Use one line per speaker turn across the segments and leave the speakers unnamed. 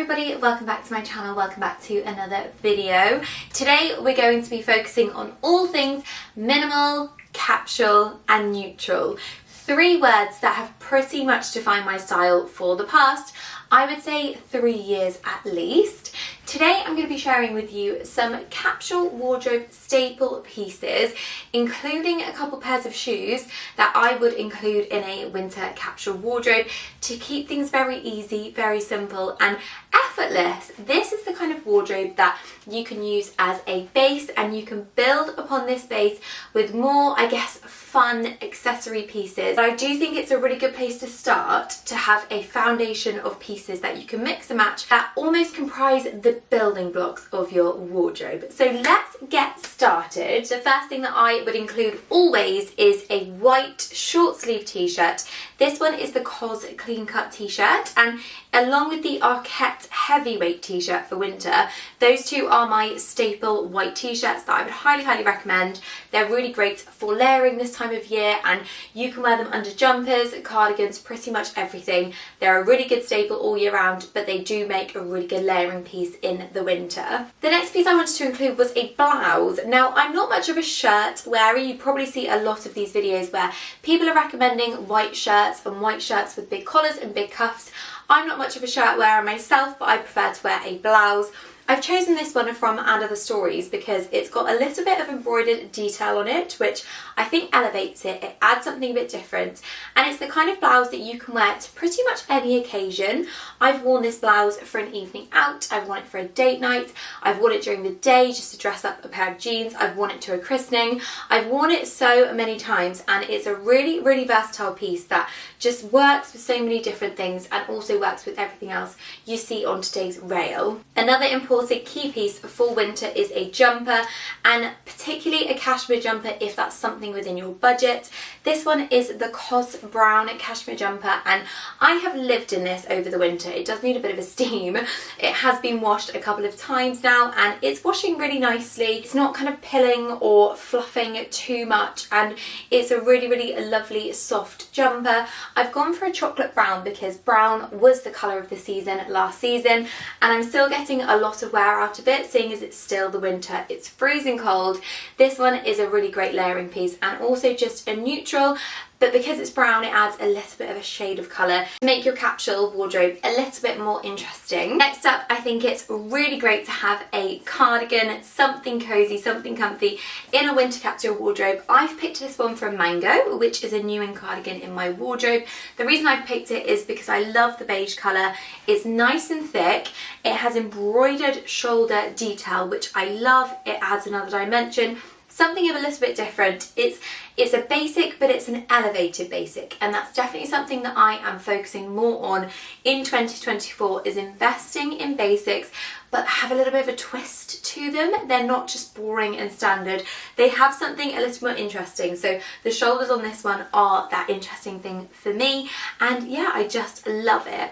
everybody, welcome back to my channel, welcome back to another video. Today we're going to be focusing on all things minimal, capsule and neutral. Three words that have pretty much defined my style for the past, I would say 3 years at least. Today I'm going to be sharing with you some capsule wardrobe staple pieces, including a couple pairs of shoes that I would include in a winter capsule wardrobe to keep things very easy, very simple and effortless. This is the kind of wardrobe that you can use as a base and you can build upon this base with more, I guess, fun accessory pieces. But I do think it's a really good place to start to have a foundation of pieces that you can mix and match that almost comprise the building blocks of your wardrobe. So let's get started. The first thing that I would include always is a white short sleeve t-shirt. This one is the COS clean cut t-shirt, and along with the Arquette heavyweight t-shirt for winter, those two are my staple white t-shirts that I would highly recommend. They're really great for layering this time of year and you can wear them under jumpers, cardigans, pretty much everything. They're a really good staple all year round, but they do make a really good layering piece in the winter. The next piece I wanted to include was a blouse. Now, I'm not much of a shirt wearer. You probably see a lot of these videos where people are recommending white shirts and white shirts with big collars and big cuffs. I'm not much of a shirt wearer myself, but I prefer to wear a blouse. I've chosen this one from Under the Stories because it's got a little bit of embroidered detail on it, which I think elevates it. It adds something a bit different, and it's the kind of blouse that you can wear to pretty much any occasion. I've worn this blouse for an evening out, I've worn it for a date night, I've worn it during the day just to dress up a pair of jeans, I've worn it to a christening. I've worn it so many times and it's a really versatile piece that just works with so many different things and also works with everything else you see on today's rail. Another important key piece for winter is a jumper, and particularly a cashmere jumper if that's something within your budget. This one is the COS brown cashmere jumper, and I have lived in this over the winter. It does need a bit of a steam. It has been washed a couple of times now and it's washing really nicely. It's not kind of pilling or fluffing too much, and it's a really lovely soft jumper. I've gone for a chocolate brown because brown was the colour of the season last season, and I'm still getting a lot of wear out of it, seeing as it's still the winter. It's freezing cold. This one is a really great layering piece and also just a neutral, but because it's brown it adds a little bit of a shade of colour to make your capsule wardrobe a little bit more interesting. Next up, I think it's really great to have a cardigan, something cosy, something comfy in a winter capsule wardrobe. I've picked this one from Mango, which is a new in cardigan in my wardrobe. The reason I've picked it is because I love the beige colour. It's nice and thick. It has embroidered shoulder detail, which I love. It adds another dimension. Something a little bit different. It's a basic, but it's an elevated basic, and that's definitely something that I am focusing more on in 2024, is investing in basics but have a little bit of a twist to them. They're not just boring and standard. They have something a little more interesting. So the shoulders on this one are that interesting thing for me, and yeah, I just love it.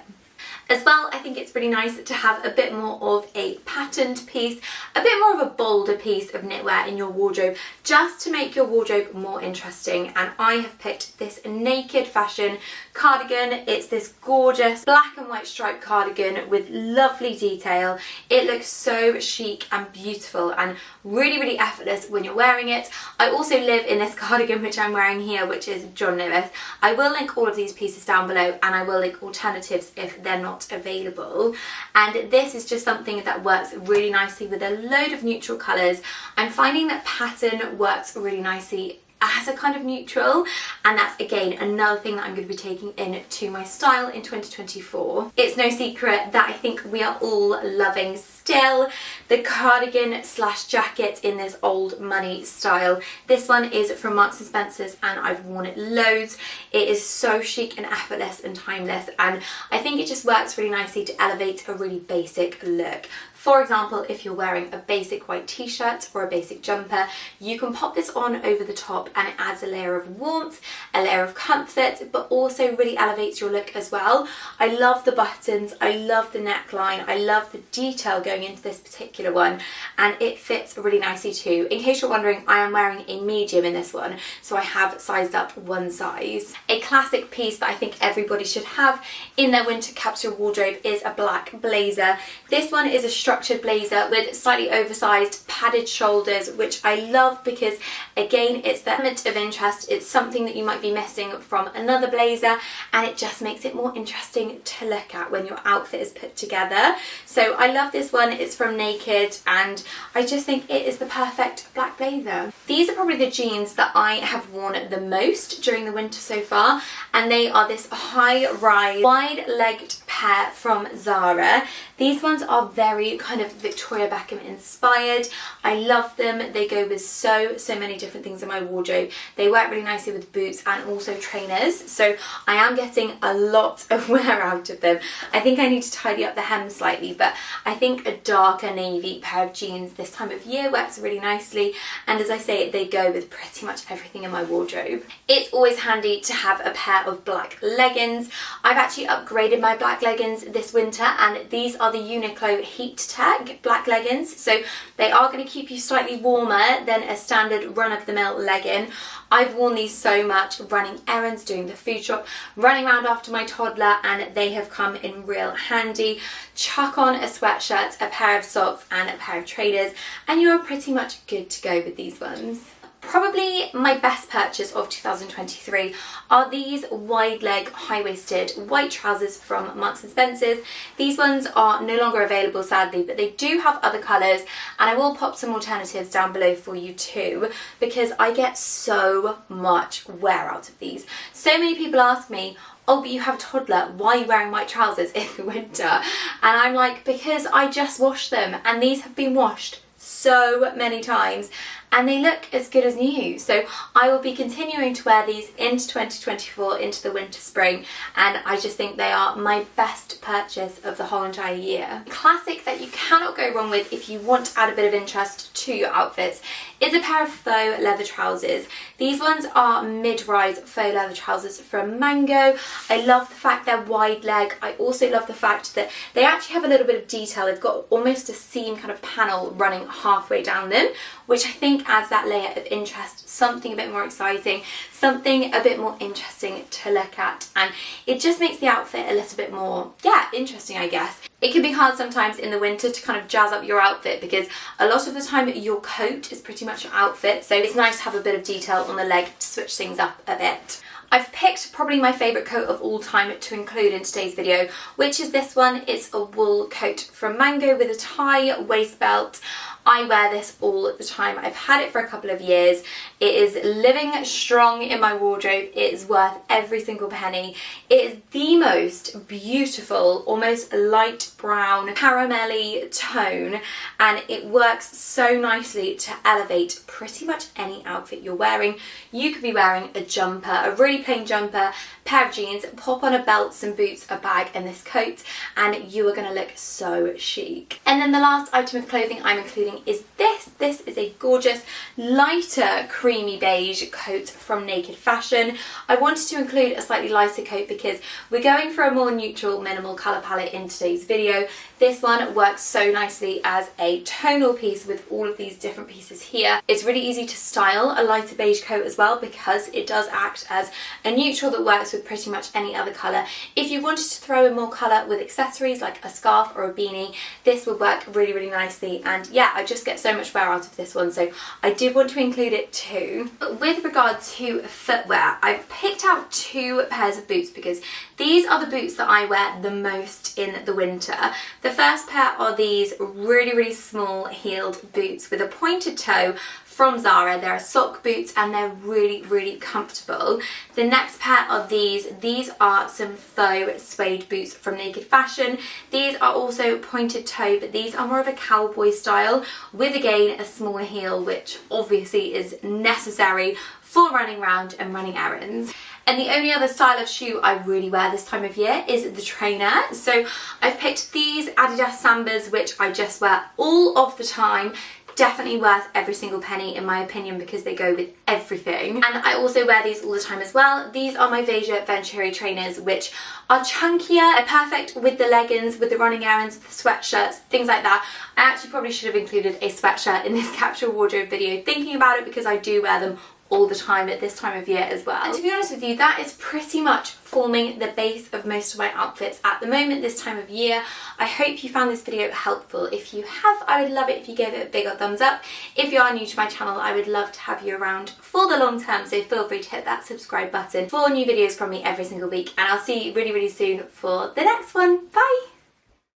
As well, I think it's really nice to have a bit more of a patterned piece, a bit more of a bolder piece of knitwear in your wardrobe, just to make your wardrobe more interesting. And I have picked this Naked Fashion cardigan. It's this gorgeous black and white striped cardigan with lovely detail. It looks so chic and beautiful and really effortless when you're wearing it. I also live in this cardigan which I'm wearing here, which is John Lewis. I will link all of these pieces down below, and I will link alternatives if they're not available. And this is just something that works really nicely with a load of neutral colours. I'm finding that pattern works really nicely as a kind of neutral, and that's again another thing that I'm going to be taking into my style in 2024. It's no secret that I think we are all loving still the cardigan slash jacket in this old money style. This one is from Marks and Spencer's and I've worn it loads. It is so chic and effortless and timeless, and I think it just works really nicely to elevate a really basic look. For example, if you're wearing a basic white t-shirt or a basic jumper, you can pop this on over the top and it adds a layer of warmth, a layer of comfort, but also really elevates your look as well. I love the buttons, I love the neckline, I love the detail going into this particular one, and it fits really nicely too. In case you're wondering, I am wearing a medium in this one, so I have sized up one size. A classic piece that I think everybody should have in their winter capsule wardrobe is a black blazer. This one is a structured blazer with slightly oversized padded shoulders, which I love because again, it's the element of interest. It's something that you might be missing from another blazer, and it just makes it more interesting to look at when your outfit is put together. So I love this one. It's from Naked, and I just think it is the perfect black blazer. These are probably the jeans that I have worn the most during the winter so far, and they are this high-rise, wide-legged pair from Zara. These ones are very kind of Victoria Beckham inspired. I love them. They go with so many different things in my wardrobe. They work really nicely with boots and also trainers, so I am getting a lot of wear out of them. I think I need to tidy up the hem slightly, but I think a darker navy pair of jeans this time of year works really nicely, and as I say, they go with pretty much everything in my wardrobe. It's always handy to have a pair of black leggings. I've actually upgraded my black leggings this winter, and these are the Uniqlo Heat Tech black leggings, so they are going to keep you slightly warmer than a standard run-of-the-mill legging. I've worn these so much running errands, doing the food shop, running around after my toddler, and they have come in real handy. Chuck on a sweatshirt, a pair of socks and a pair of trainers, and you're pretty much good to go with these ones. Probably my best purchase of 2023 are these wide leg high-waisted white trousers from Marks & Spencer's. These ones are no longer available sadly, but they do have other colours, and I will pop some alternatives down below for you too, because I get so much wear out of these. So many people ask me, oh, but you have a toddler, why are you wearing white trousers in the winter? And I'm like, because I just washed them, and these have been washed so many times and they look as good as new. So I will be continuing to wear these into 2024, into the winter spring, and I just think they are my best purchase of the whole entire year. A classic that you cannot go wrong with if you want to add a bit of interest to your outfits is a pair of faux leather trousers. These ones are mid-rise faux leather trousers from Mango. I love the fact they're wide leg. I also love the fact that they actually have a little bit of detail. They've got almost a seam kind of panel running halfway down them, which I think adds that layer of interest, something a bit more exciting, something a bit more interesting to look at, and it just makes the outfit a little bit more, interesting, I guess. It can be hard sometimes in the winter to kind of jazz up your outfit because a lot of the time your coat is pretty much your outfit, so it's nice to have a bit of detail on the leg to switch things up a bit. I've picked probably my favourite coat of all time to include in today's video, which is this one. It's a wool coat from Mango with a tie, waist belt. I wear this all the time. I've had it for a couple of years. It is living strong in my wardrobe. It is worth every single penny. It is the most beautiful, almost light brown, caramelly tone, and it works so nicely to elevate pretty much any outfit you're wearing. You could be wearing a jumper, a really plain jumper, pair of jeans, pop on a belt, some boots, a bag, and this coat, and you are going to look so chic. And then the last item of clothing I'm including is this. This is a gorgeous lighter creamy beige coat from Naked Fashion. I wanted to include a slightly lighter coat because we're going for a more neutral, minimal colour palette in today's video. This one works so nicely as a tonal piece with all of these different pieces here. It's really easy to style a lighter beige coat as well because it does act as a neutral that works with pretty much any other colour. If you wanted to throw in more colour with accessories like a scarf or a beanie, this would work really, really nicely, and I just get so much wear out of this one, so I did want to include it too. But with regard to footwear, I've picked out two pairs of boots because these are the boots that I wear the most in the winter. The first pair are these really, really small heeled boots with a pointed toe from Zara. They're sock boots and they're really, really comfortable. The next pair are these. These are some faux suede boots from Naked Fashion. These are also pointed toe, but these are more of a cowboy style with, again, a smaller heel, which obviously is necessary for running around and running errands. And the only other style of shoe I really wear this time of year is the trainer. So I've picked these Adidas Sambas, which I just wear all of the time. Definitely worth every single penny in my opinion because they go with everything. And I also wear these all the time as well. These are my Veja Venturi trainers, which are chunkier. They're perfect with the leggings, with the running errands, the sweatshirts, things like that. I actually probably should have included a sweatshirt in this capsule wardrobe video thinking about it because I do wear them all the time at this time of year as well. And to be honest with you, that is pretty much forming the base of most of my outfits at the moment this time of year. I hope you found this video helpful. If you have, I would love it if you gave it a big thumbs up. If you are new to my channel, I would love to have you around for the long term, so feel free to hit that subscribe button for new videos from me every single week, and I'll see you really, really soon for the next one. Bye!